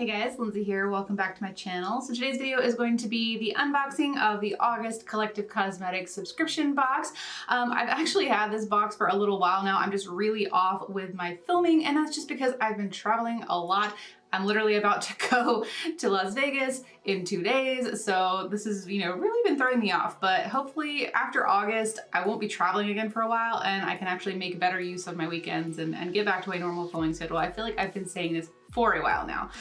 Hey guys, Lindsay here. Welcome back to my channel. So today's video is going to be the unboxing of the August Collective Cosmetics subscription box. I've actually had this box for a little while now. I'm just really off with my filming, and that's just because I've been traveling a lot. I'm literally about to go to Las Vegas in 2 days, so this has, really been throwing me off. But hopefully after August, I won't be traveling again for a while, and I can actually make better use of my weekends and get back to a normal filming schedule. I feel like I've been saying this for a while now.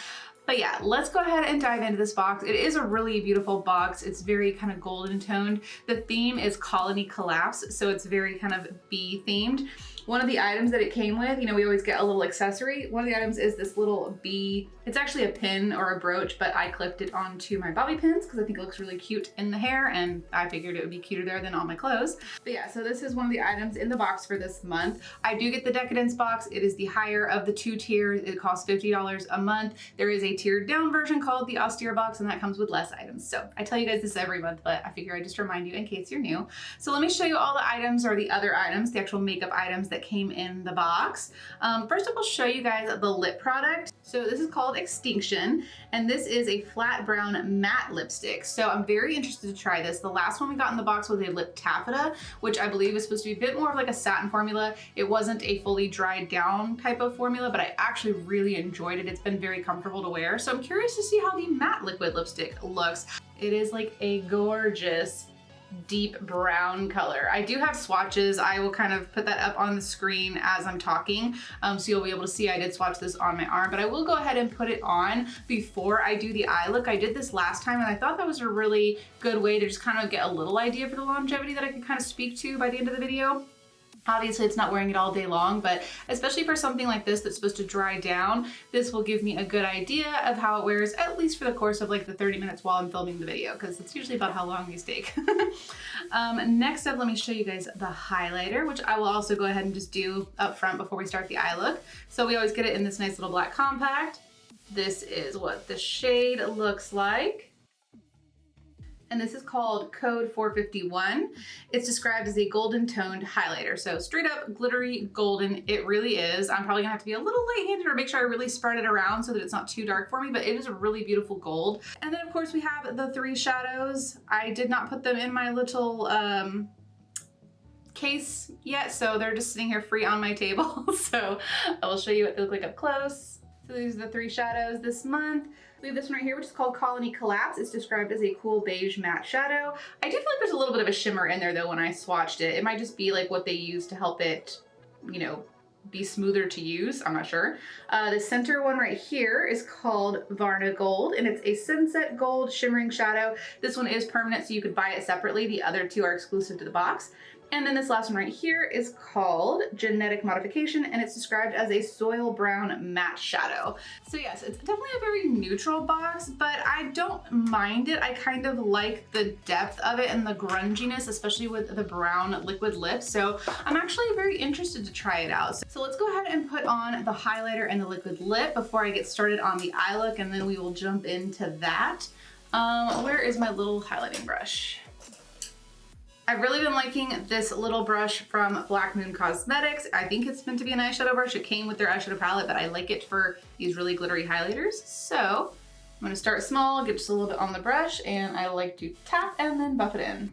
But yeah, let's go ahead and dive into this box. It is a really beautiful box. It's very kind of golden toned. The theme is Colony Collapse, so it's very kind of bee themed. One of the items that it came with, we always get a little accessory. One of the items is this little bee. It's actually a pin or a brooch, but I clipped it onto my bobby pins because I think it looks really cute in the hair, and I figured it would be cuter there than on my clothes. But yeah, so this is one of the items in the box for this month. I do get the Decadence box. It is the higher of the 2 tiers. It costs $50 a month. There is a tiered down version called the austere box, and that comes with less items. So I tell you guys this every month, but I figure I just remind you in case you're new. So let me show you all the items, or the other items, the actual makeup items that came in the box. First up, I'll show you guys the lip product. So this is called Extinction, and this is a flat brown matte lipstick. So I'm very interested to try this. The last one we got in the box was a lip taffeta, which I believe is supposed to be a bit more of like a satin formula. It wasn't a fully dried down type of formula, but I actually really enjoyed it. It's been very comfortable to wear. So I'm curious to see how the matte liquid lipstick looks. It is like a gorgeous deep brown color. I do have swatches. I will kind of put that up on the screen as I'm talking, so you'll be able to see I did swatch this on my arm, but I will go ahead and put it on before I do the eye look. I did this last time, and I thought that was a really good way to just kind of get a little idea for the longevity that I could kind of speak to by the end of the video. Obviously, it's not wearing it all day long, but especially for something like this that's supposed to dry down, this will give me a good idea of how it wears, at least for the course of like the 30 minutes while I'm filming the video, because it's usually about how long these take. Next up, let me show you guys the highlighter, which I will also go ahead and just do up front before we start the eye look. So we always get it in this nice little black compact. This is what the shade looks like. And this is called Code 451. It's described as a golden toned highlighter. So straight up glittery golden, it really is. I'm probably gonna have to be a little light-handed or make sure I really spread it around so that it's not too dark for me, but it is a really beautiful gold. And then of course we have the 3 shadows. I did not put them in my little case yet, so they're just sitting here free on my table. So I will show you what they look like up close. So these are the 3 shadows this month. We have this one right here, which is called Colony Collapse. It's described as a cool beige matte shadow. I do feel like there's a little bit of a shimmer in there though when I swatched it. It might just be like what they use to help it, be smoother to use. I'm not sure. The center one right here is called Varna Gold, and it's a sunset gold shimmering shadow. This one is permanent, so you could buy it separately. The other 2 are exclusive to the box. And then this last one right here is called Genetic Modification, and it's described as a soil brown matte shadow. So yes, it's definitely a very neutral box, but I don't mind it. I kind of like the depth of it and the grunginess, especially with the brown liquid lips. So I'm actually very interested to try it out. So let's go ahead and put on the highlighter and the liquid lip before I get started on the eye look, and then we will jump into that. Where is my little highlighting brush? I've really been liking this little brush from Black Moon Cosmetics. I think it's meant to be an eyeshadow brush. It came with their eyeshadow palette, but I like it for these really glittery highlighters. So I'm gonna start small, get just a little bit on the brush, and I like to tap and then buff it in.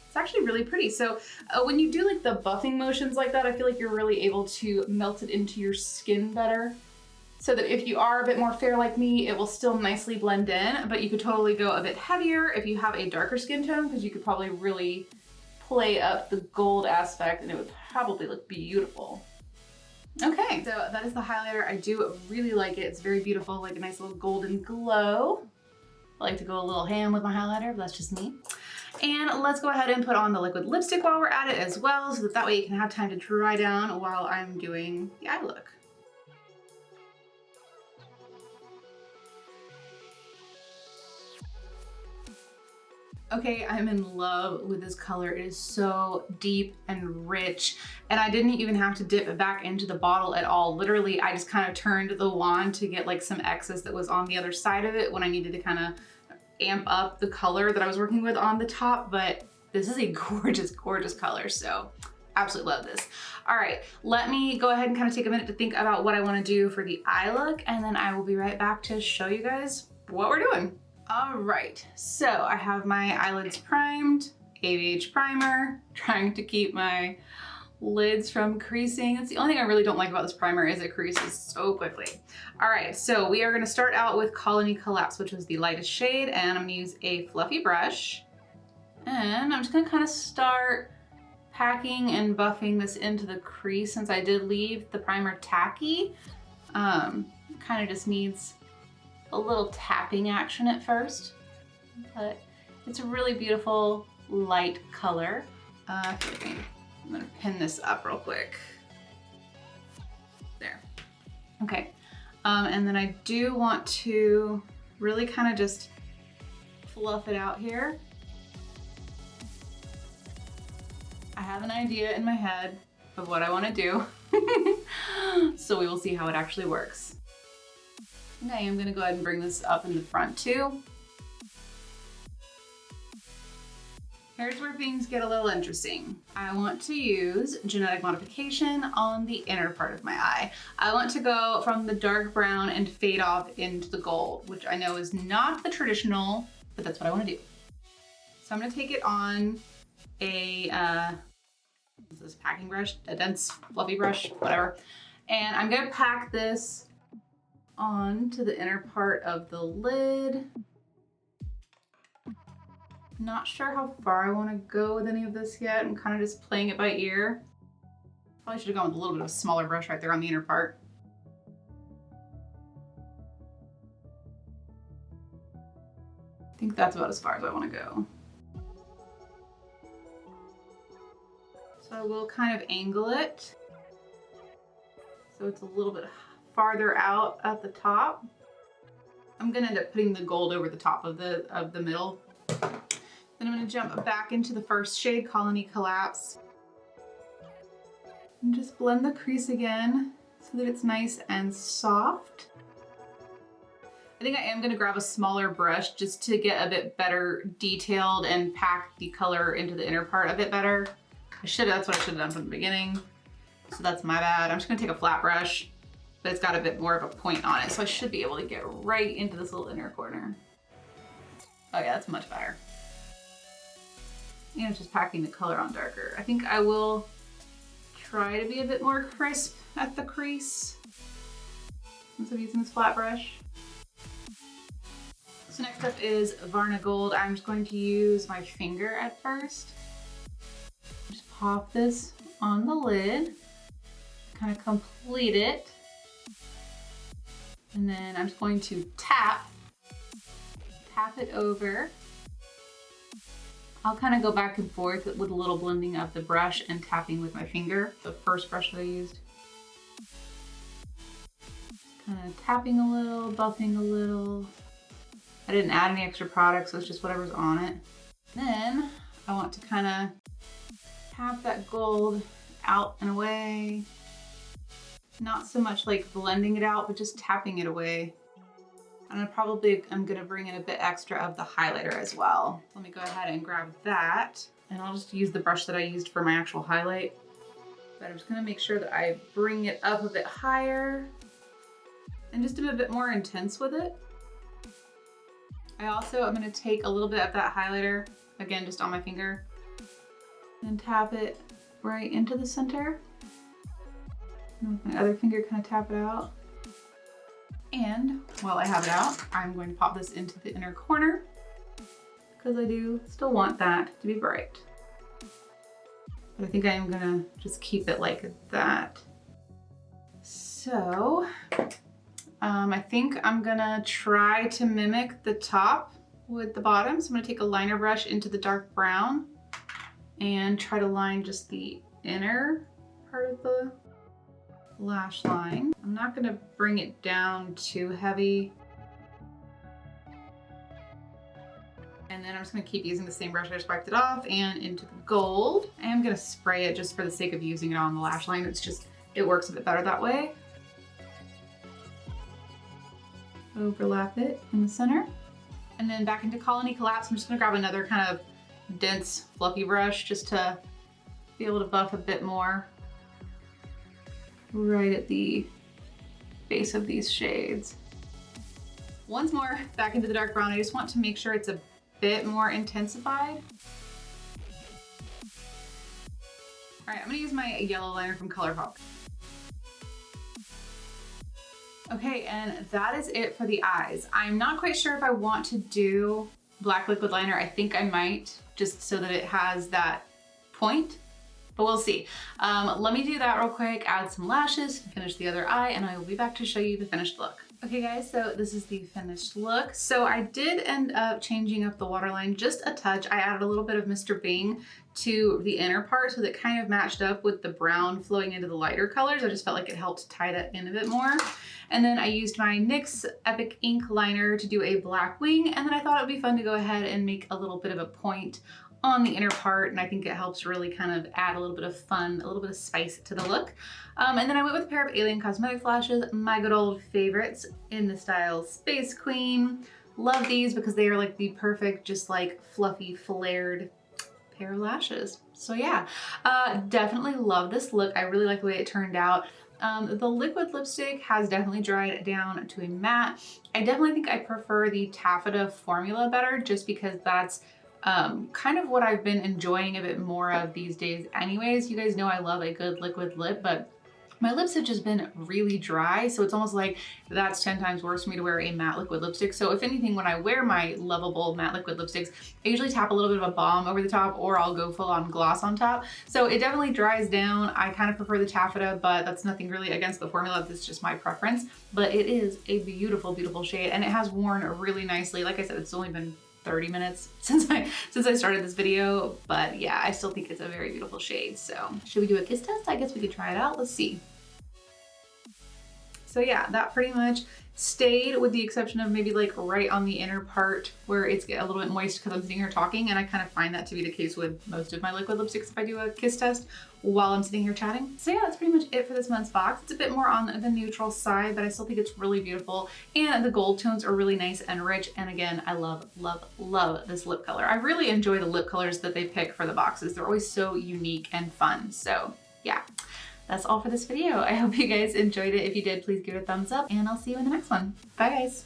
It's actually really pretty. So when you do like the buffing motions like that, I feel like you're really able to melt it into your skin better, so that if you are a bit more fair like me, it will still nicely blend in, but you could totally go a bit heavier if you have a darker skin tone, because you could probably really play up the gold aspect and it would probably look beautiful. Okay, so that is the highlighter. I do really like it. It's very beautiful, like a nice little golden glow. I like to go a little ham with my highlighter, but that's just me. And let's go ahead and put on the liquid lipstick while we're at it as well, so that way you can have time to dry down while I'm doing the eye look. Okay, I'm in love with this color. It is so deep and rich, and I didn't even have to dip it back into the bottle at all. Literally, I just kind of turned the wand to get like some excess that was on the other side of it when I needed to kind of amp up the color that I was working with on the top, but this is a gorgeous, gorgeous color. So Absolutely love this. All right, let me go ahead and kind of take a minute to think about what I want to do for the eye look, and then I will be right back to show you guys what we're doing. All right, so I have my eyelids primed, ABH primer, trying to keep my lids from creasing. It's the only thing I really don't like about this primer is it creases so quickly. All right, so we are gonna start out with Colony Collapse, which was the lightest shade, and I'm gonna use a fluffy brush. And I'm just gonna kind of start packing and buffing this into the crease since I did leave the primer tacky. Kind of just needs a little tapping action at first, but it's a really beautiful light color. I'm gonna pin this up real quick. There. Okay. And then I do want to really kind of just fluff it out here. I have an idea in my head of what I want to do. So we will see how it actually works. And I am going to go ahead and bring this up in the front too. Here's where things get a little interesting. I want to use genetic modification on the inner part of my eye. I want to go from the dark brown and fade off into the gold, which I know is not the traditional, but that's what I want to do. So I'm going to take it on a, what's this packing brush? A dense fluffy brush, whatever. And I'm going to pack this onto the inner part of the lid. Not sure how far I want to go with any of this yet. I'm kind of just playing it by ear. Probably should have gone with a little bit of a smaller brush right there on the inner part. I think that's about as far as I want to go. So I will kind of angle it so it's a little bit farther out at the top. I'm gonna end up putting the gold over the top of the middle. Then I'm gonna jump back into the first shade, Colony Collapse. And just blend the crease again so that it's nice and soft. I think I am gonna grab a smaller brush just to get a bit better detailed and pack the color into the inner part a bit better. That's what I should have done from the beginning. So that's my bad. I'm just gonna take a flat brush, but it's got a bit more of a point on it. So I should be able to get right into this little inner corner. Oh yeah, that's much better. And it's just packing the color on darker. I think I will try to be a bit more crisp at the crease since I'm using this flat brush. So next up is Varna Gold. I'm just going to use my finger at first. Just pop this on the lid, kind of complete it. And then I'm just going to tap it over. I'll kind of go back and forth with a little blending of the brush and tapping with my finger, the first brush that I used. Kind of tapping a little, buffing a little. I didn't add any extra products, so it's just whatever's on it. Then I want to kind of tap that gold out and away. Not so much like blending it out, but just tapping it away. And I'm gonna bring in a bit extra of the highlighter as well. Let me go ahead and grab that. And I'll just use the brush that I used for my actual highlight. But I'm just gonna make sure that I bring it up a bit higher and just a bit more intense with it. I also am gonna take a little bit of that highlighter, again, just on my finger, and tap it right into the center. And with my other finger, kind of tap it out. And while I have it out, I'm going to pop this into the inner corner because I do still want that to be bright. But I think I am gonna just keep it like that. So I think I'm gonna try to mimic the top with the bottom. So I'm gonna take a liner brush into the dark brown and try to line just the inner part of the lash line. I'm not gonna bring it down too heavy. And then I'm just gonna keep using the same brush I just wiped it off and into the gold. I am gonna spray it just for the sake of using it on the lash line. It works a bit better that way. Overlap it in the center. And then back into Colony Collapse, I'm just gonna grab another kind of dense, fluffy brush just to be able to buff a bit more right at the base of these shades. Once more, back into the dark brown. I just want to make sure it's a bit more intensified. All right, I'm gonna use my yellow liner from ColourPop. Okay, and that is it for the eyes. I'm not quite sure if I want to do black liquid liner. I think I might, just so that it has that point, but we'll see. Let me do that real quick, add some lashes, finish the other eye, and I will be back to show you the finished look. Okay guys, so this is the finished look. So I did end up changing up the waterline just a touch. I added a little bit of Mr. Bing to the inner part so that it kind of matched up with the brown flowing into the lighter colors. I just felt like it helped tie that in a bit more. And then I used my NYX Epic Ink liner to do a black wing. And then I thought it would be fun to go ahead and make a little bit of a point on the inner part, and I think it helps really kind of add a little bit of fun, a little bit of spice to the look. And then I went with a pair of Alien Cosmetics lashes, my good old favorites in the style Space Queen. Love these because they are like the perfect, just like fluffy, flared pair of lashes. So yeah, definitely love this look. I really like the way it turned out. The liquid lipstick has definitely dried down to a matte. I definitely think I prefer the taffeta formula better just because that's kind of what I've been enjoying a bit more of these days anyways. You guys know I love a good liquid lip, but my lips have just been really dry, so it's almost like that's 10 times worse for me to wear a matte liquid lipstick. So if anything, when I wear my lovable matte liquid lipsticks, I usually tap a little bit of a balm over the top, or I'll go full on gloss on top. So it definitely dries down. I kind of prefer the taffeta, but that's nothing really against the formula. That's just my preference. But it is a beautiful, beautiful shade, and it has worn really nicely. Like I said, it's only been 30 minutes since I started this video, but yeah, I still think it's a very beautiful shade. So should we do a kiss test? I guess we could try it out. Let's see. So yeah, that pretty much stayed, with the exception of maybe like right on the inner part where it's a little bit moist because I'm sitting here talking, and I kind of find that to be the case with most of my liquid lipsticks if I do a kiss test while I'm sitting here chatting. So yeah, that's pretty much it for this month's box. It's a bit more on the neutral side, but I still think it's really beautiful, and the gold tones are really nice and rich. And again, I love, love, love this lip color. I really enjoy the lip colors that they pick for the boxes. They're always so unique and fun. So yeah. That's all for this video. I hope you guys enjoyed it. If you did, please give it a thumbs up, and I'll see you in the next one. Bye guys.